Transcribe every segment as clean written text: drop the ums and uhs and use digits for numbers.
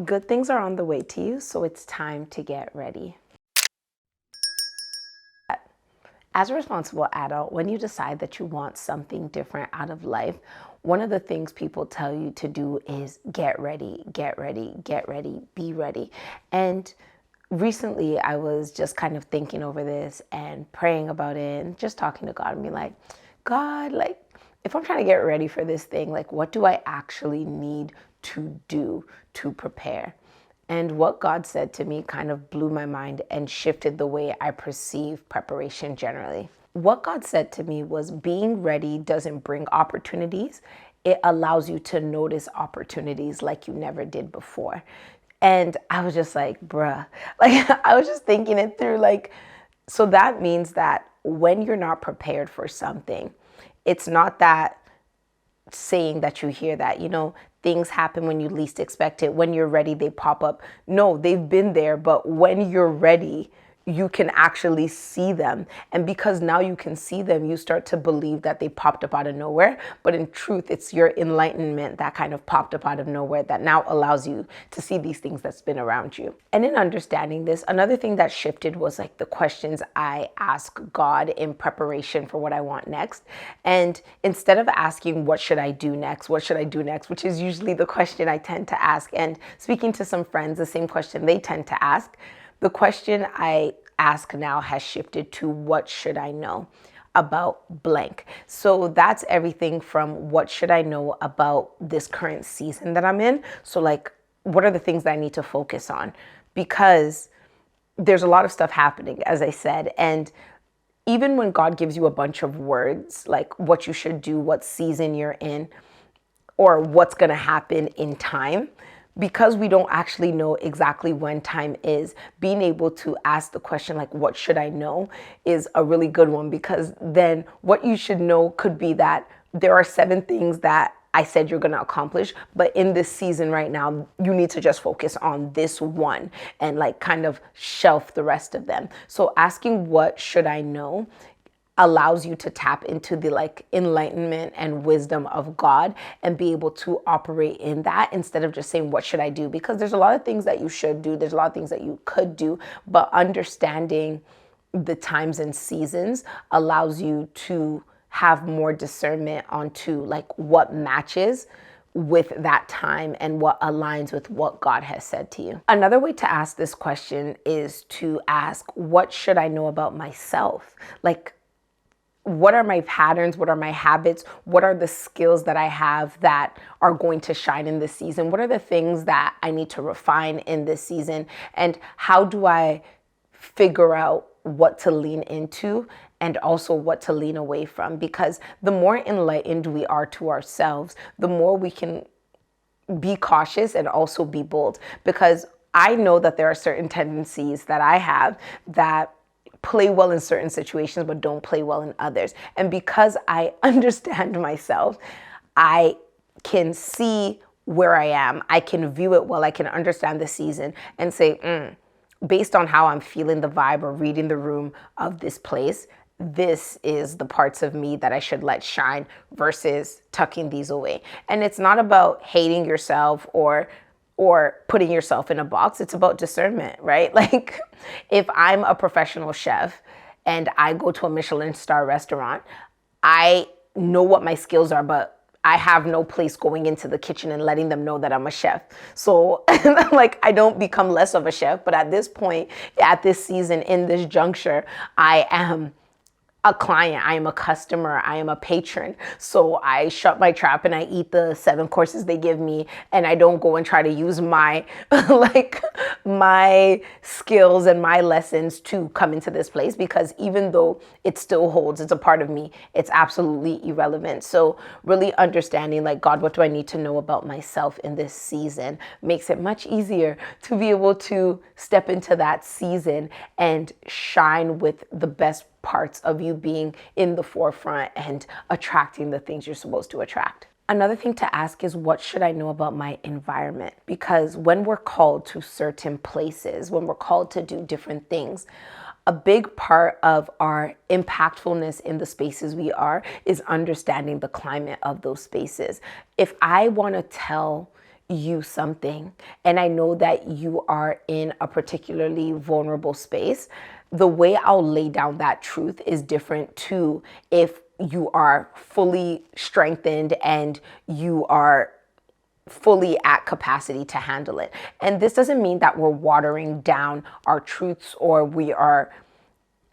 Good things are on the way to you, so it's time to get ready. As a responsible adult, when you decide that you want something different out of life, one of the things people tell you to do is get ready, get ready, get ready, be ready. And recently I was just kind of thinking over this and praying about it and just talking to God and being like, God, like, if I'm trying to get ready for this thing, like, what do I actually need to do to prepare? And what God said to me kind of blew my mind and shifted the way I perceive preparation generally. What God said to me was being ready doesn't bring opportunities. It allows you to notice opportunities like you never did before. And I was just like, bruh, like I was just thinking it through. Like, so that means that when you're not prepared for something, it's not that saying that you hear that, things happen when you least expect it. When you're ready, they pop up. No, they've been there, but when you're ready, you can actually see them. And because now you can see them, you start to believe that they popped up out of nowhere. But in truth, it's your enlightenment that kind of popped up out of nowhere that now allows you to see these things that's been around you. And in understanding this, another thing that shifted was like the questions I ask God in preparation for what I want next. And instead of asking, what should I do next? What should I do next? Which is usually the question I tend to ask. And speaking to some friends, the same question they tend to ask. The question I ask now has shifted to what should I know about blank? So that's everything from what should I know about this current season that I'm in? So like, what are the things that I need to focus on? Because there's a lot of stuff happening, as I said, and even when God gives you a bunch of words, like what you should do, what season you're in, or what's going to happen in time, because we don't actually know exactly when time is, being able to ask the question like, what should I know, is a really good one, because then what you should know could be that there are 7 things that I said you're going to accomplish, but in this season right now, you need to just focus on this one and like kind of shelf the rest of them. So asking what should I know allows you to tap into the like enlightenment and wisdom of God and be able to operate in that instead of just saying, what should I do? Because there's a lot of things that you should do. There's a lot of things that you could do, but understanding the times and seasons allows you to have more discernment onto like what matches with that time and what aligns with what God has said to you. Another way to ask this question is to ask, what should I know about myself? Like, what are my patterns? What are my habits? What are the skills that I have that are going to shine in this season? What are the things that I need to refine in this season? And how do I figure out what to lean into and also what to lean away from? Because the more enlightened we are to ourselves, the more we can be cautious and also be bold. Because I know that there are certain tendencies that I have that play well in certain situations, but don't play well in others. And because I understand myself, I can see where I am. I can view it well. I can understand the season and say, based on how I'm feeling the vibe or reading the room of this place, this is the parts of me that I should let shine versus tucking these away. And it's not about hating yourself or putting yourself in a box. It's about discernment, right? Like if I'm a professional chef and I go to a Michelin star restaurant, I know what my skills are, but I have no place going into the kitchen and letting them know that I'm a chef. So like I don't become less of a chef, but at this point, at this season, in this juncture, I am a client, I am a customer, I am a patron. So I shut my trap and I eat the 7 courses they give me, and I don't go and try to use my like my skills and my lessons to come into this place, because even though it still holds, it's a part of me, it's absolutely irrelevant. So really understanding like, God, what do I need to know about myself in this season makes it much easier to be able to step into that season and shine with the best parts of you being in the forefront and attracting the things you're supposed to attract. Another thing to ask is, what should I know about my environment? Because when we're called to certain places, when we're called to do different things, a big part of our impactfulness in the spaces we are is understanding the climate of those spaces. If I want to tell you something, and I know that you are in a particularly vulnerable space, the way I'll lay down that truth is different to if you are fully strengthened and you are fully at capacity to handle it. And this doesn't mean that we're watering down our truths or we are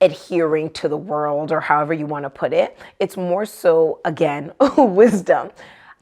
adhering to the world or however you want to put it. It's more so, again, wisdom.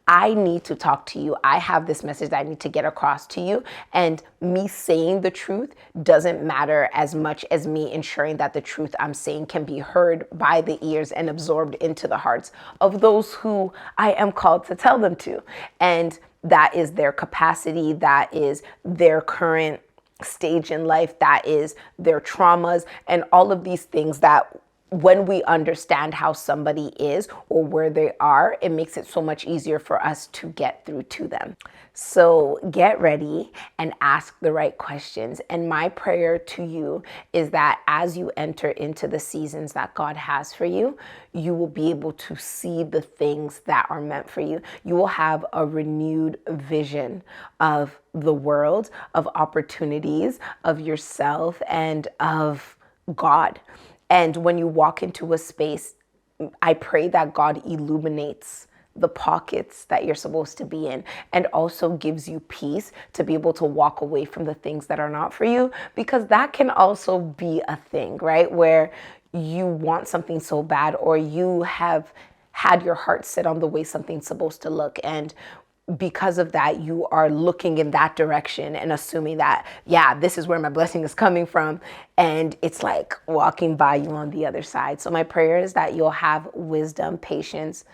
I need to talk to you. I have this message that I need to get across to you. And me saying the truth doesn't matter as much as me ensuring that the truth I'm saying can be heard by the ears and absorbed into the hearts of those who I am called to tell them to. And that is their capacity, that is their current stage in life, that is their traumas, and all of these things that when we understand how somebody is or where they are, it makes it so much easier for us to get through to them. So get ready and ask the right questions. And my prayer to you is that as you enter into the seasons that God has for you, you will be able to see the things that are meant for you. You will have a renewed vision of the world, of opportunities, of yourself, and of God. And when you walk into a space, I pray that God illuminates the pockets that you're supposed to be in and also gives you peace to be able to walk away from the things that are not for you, because that can also be a thing, right? Where you want something so bad, or you have had your heart set on the way something's supposed to look, and because of that, you are looking in that direction and assuming that, yeah, this is where my blessing is coming from. And it's like walking by you on the other side. So my prayer is that you'll have wisdom, patience,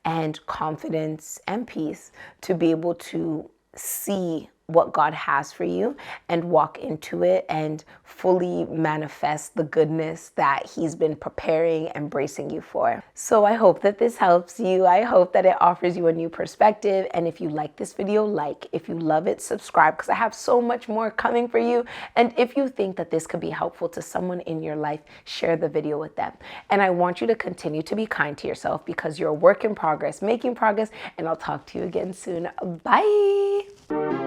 and confidence and peace to be able to see what God has for you and walk into it and fully manifest the goodness that He's been preparing and bracing you for. So I hope that this helps you. I hope that it offers you a new perspective. And if you like this video, like. If you love it, subscribe, because I have so much more coming for you. And if you think that this could be helpful to someone in your life, share the video with them. And I want you to continue to be kind to yourself, because you're a work in progress, making progress. And I'll talk to you again soon. Bye.